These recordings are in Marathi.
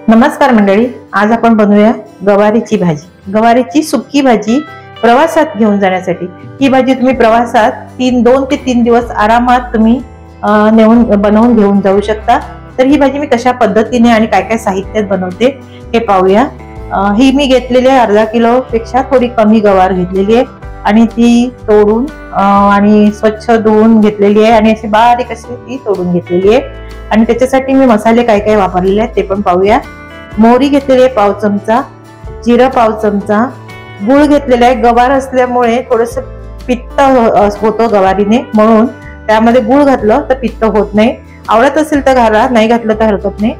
नमस्कार मंडळी, आज आपण बनवूया गवारीची भाजी। गवारीची सुकी भाजी प्रवासात घेऊन जाण्यासाठी ही भाजी तुम्ही प्रवासात 2 ते 3 दिवस आरामात तुम्ही बनवून घेऊन जाऊ शकता। तर ही भाजी मी कशा पद्धतीने आणि काय काय साहित्यात बनवते हे पाहूया। ही मी घेतलेली आहे अर्धा किलो पेक्षा थोडी कमी गवार घेतलेली आहे आणि ती तोडून आणि स्वच्छ धुवून घेतलेली आहे आणि अशी बारीक अशी ती तोडून घेतलेली आहे। आणि त्याच्यासाठी मी मसाले काय काय वापरलेले आहेत ते पण पाहूया। मोहरी घेतलेली आहे पाव चमचा, जिरं पाव चमचा, गुळ घेतलेला आहे। गवार असल्यामुळे थोडस पित्त होतं गवारीने, म्हणून त्यामध्ये गुळ घातलं तर पित्त होत नाही। आवडत असेल तर घाला, नाही घातलं तर हरकत नाही।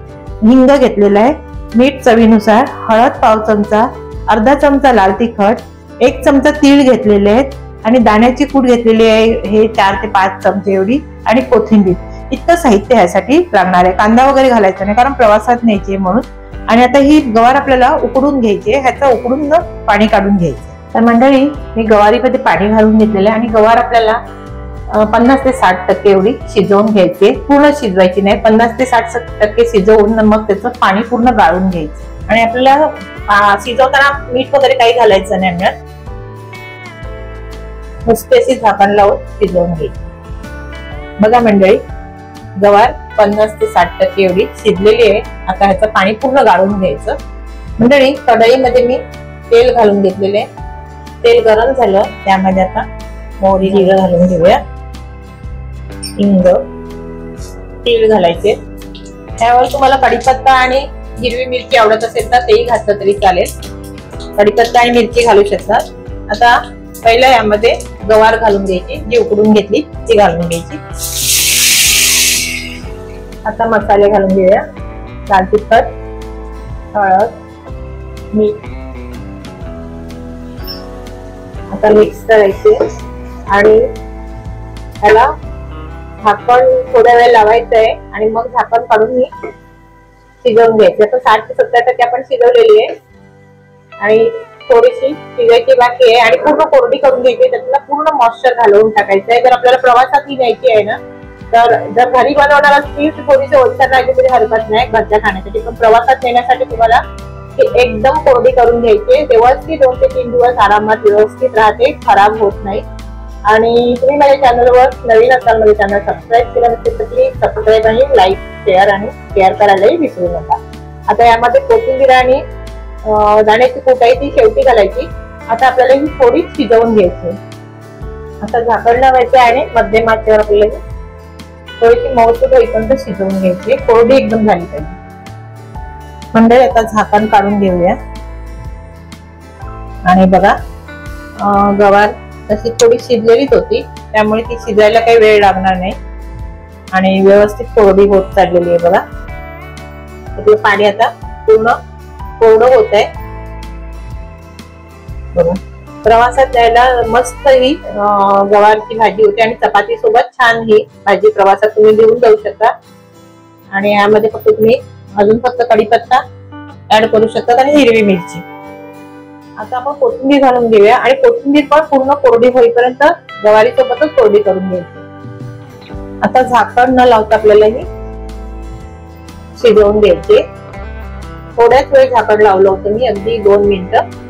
हिंग घेतलेला आहे, मीठ चवीनुसार, हळद पाव चमचा, अर्धा चमचा लाल तिखट, 1 चमचा तीळ घेतलेले आहेत आणि दाण्याची कूट घेतलेली आहे हे 4 ते 5 चमचे एवढी, आणि कोथिंबीर। इतकं साहित्य ह्यासाठी लागणार आहे। कांदा वगैरे घालायचा नाही कारण प्रवासात न्यायची म्हणून। आणि आता ही गवार आपल्याला उकडून घ्यायची आहे, ह्याचं उकडून पाणी काढून घ्यायचं। तर मंडळी मी गवारीमध्ये पाणी घालून घेतलेलं आहे आणि गवार आपल्याला 50 ते 60% एवढी शिजवून घ्यायची। पूर्ण शिजवायची नाही, 50 ते 60% शिजवून मग त्याचं पाणी पूर्ण गाळून घ्यायचं। आणि आपल्याला शिजवताना मीठ वगैरे काही घालायचं नाही यात, नुसते अशी झाकण लावून शिजवून घ्यायची। बघा मंडळी, गवार 50 ते 60% एवढी शिजलेली आहे। आता ह्याचं पाणी पूर्ण गाळून घ्यायचं। मंडळी, कढईमध्ये मी तेल घालून घेतलेले आहे। तेल गरम झालं, त्यामध्ये आता मोहरी जिरं घालून घेऊया, हिंग, तीळ घालायचे। त्यावर तुम्हाला कढीपत्ता आणि हिरवी मिरची आवडत असेल तर तेही घातलं तरी चालेल। कढीपत्ता आणि मिरची घालू शकतात। आता पहिला यामध्ये गवार घालून घ्यायची, जी उकडून घेतली ती घालून घ्यायची। आता मसाले घालून घेऊया, लाल तिखट, हळद, मीठ। आता मिक्स करायचे आणि त्याला झाकण थोड्या वेळ लावायचं आहे आणि मग झाकण काढून शिजवून घ्यायचे। आता 60 ते 70% आपण शिजवलेली आहे आणि थोडीशी शिजायची बाकी आहे आणि पूर्ण कोरडी करून घ्यायची। त्यातला पूर्ण मॉइश्चर घालवून टाकायचं आहे। जर आपल्याला प्रवासात ही न्यायची आहे ना, तर जर घरी बनवणार असतील तर थोडीशी ओलसर राहिली तरी हरकत नाही घरच्या खाण्यासाठी, पण प्रवासात नेण्यासाठी तुम्हाला एकदम कोरडी करून घ्यायची। तेव्हाच ती 2 ते 3 दिवस आरामात व्यवस्थित राहते, खराब होत नाही। आणि तुम्ही माझ्या चॅनलवर नवीन असाल, माझे चॅनल सबस्क्राईब केलं नसेल तर प्लीज सबस्क्राईब आणि लाईक शेअर करायलाही विसरू नका। आता यामध्ये कोथिंबीर आणि दाण्याची कूट आहे ती शेवटी घालायची। आता आपल्याला ही थोडी शिजवून घ्यायची। आता झाकण लावायचे आणि मध्यम आचेवर आपल्याला थोडीशी मऊसूत होईपर्यंत शिजवून घ्यायची, कोरडी एकदम झाली पाहिजे। मंडळी, आता झाकण काढून घेऊया आणि बघा गवार तशी थोडी शिजलेलीच होती, त्यामुळे ती शिजायला काही वेळ लागणार नाही आणि व्यवस्थित कोरडी होत चाललेली आहे। बघा आपलं पाणी आता पूर्ण कोरडं होत आहे। बघा, प्रवासात जायला मस्त ही गवारची भाजी होते आणि चपाती सोबत छान ही भाजी प्रवासात तुम्ही घेऊन जाऊ शकता। आणि यामध्ये फक्त तुम्ही अजून फक्त कढीपत्ता ऍड करू शकता आणि हिरवी मिरची। आता आपण कोथिंबीर घालून घेऊया आणि कोथिंबीर पण पूर्ण कोरडी होईपर्यंत गवारी सोबतच कोरडी करून घ्यायची। आता झाकण न लावता आपल्याला ही शिजवून घ्यायची। थोड्याच वेळ झाकण लावलं होतं मी, अगदी 2 मिनिटं।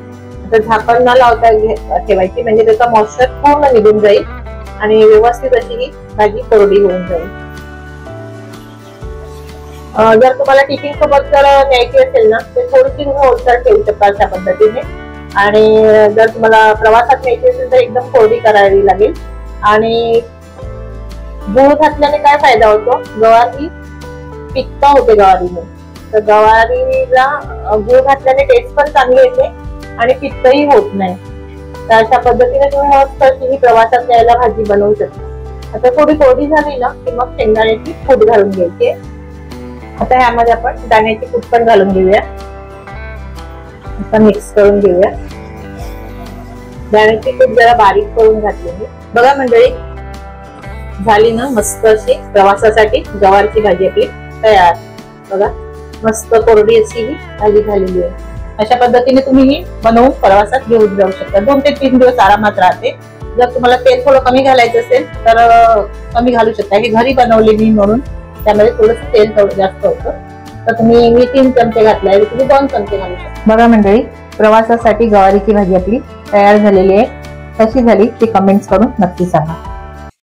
आता झाकण न लावता ठेवायची, म्हणजे त्याचा मॉइश्चर पूर्ण निघून जाईल आणि व्यवस्थित अशी ही भाजी कोरडी होऊन जाईल। जर तुम्हाला टिफिन सोबत जर न्यायची असेल ना, तर थोडीशी तुम्ही ओलसर ठेवू शकता अशा पद्धतीने। आणि जर तुम्हाला प्रवासात न्यायची असेल तर एकदम कोरडी करावी लागेल। आणि गुळ घातल्याने काय फायदा होतो, गवार ही पित्त होते गवारीने, तर गवारीला गुळ घातल्याने टेस्ट पण चांगली येते आणि पित्तही होत नाही। तर अशा पद्धतीने तुम्ही मस्त अशी ही प्रवासात न्यायला भाजी बनवू शकता। आता थोडी कोरडी झाली ना की मग शेंगदाण्याची कूट घालून घ्यायची। आता ह्यामध्ये आपण दाण्याची कूट पण घालून घेऊया, आता मिक्स करून घेऊया। दाण्याची कूट जरा बारीक करून घातलेली। बघा मंडळी, झाली ना मस्त अशी प्रवासासाठी गवारची भाजी आपली तयार। बघा, मस्त कोरडी अशी ही भाजी झालेली आहे। अशा पद्धतीने तुम्ही ही बनवून प्रवासात घेऊन जाऊ शकता। 2 ते 3 दिवस आरामात राहते। जर तुम्हाला तेल थोडं कमी घालायचं असेल तर कमी घालू शकता। हे घरी बनवले मी म्हणून त्यामध्ये थोडंसं तेल जास्त होतं। तर तुम्ही मी 3 चमचे घातले, तुम्ही 2 चमचे घालू शकता. बघा मंडळी, प्रवासासाठी गवारीची भाजी आपली तयार झालेली आहे. कशी झाली ते कमेंट्स करून नक्की सांगा.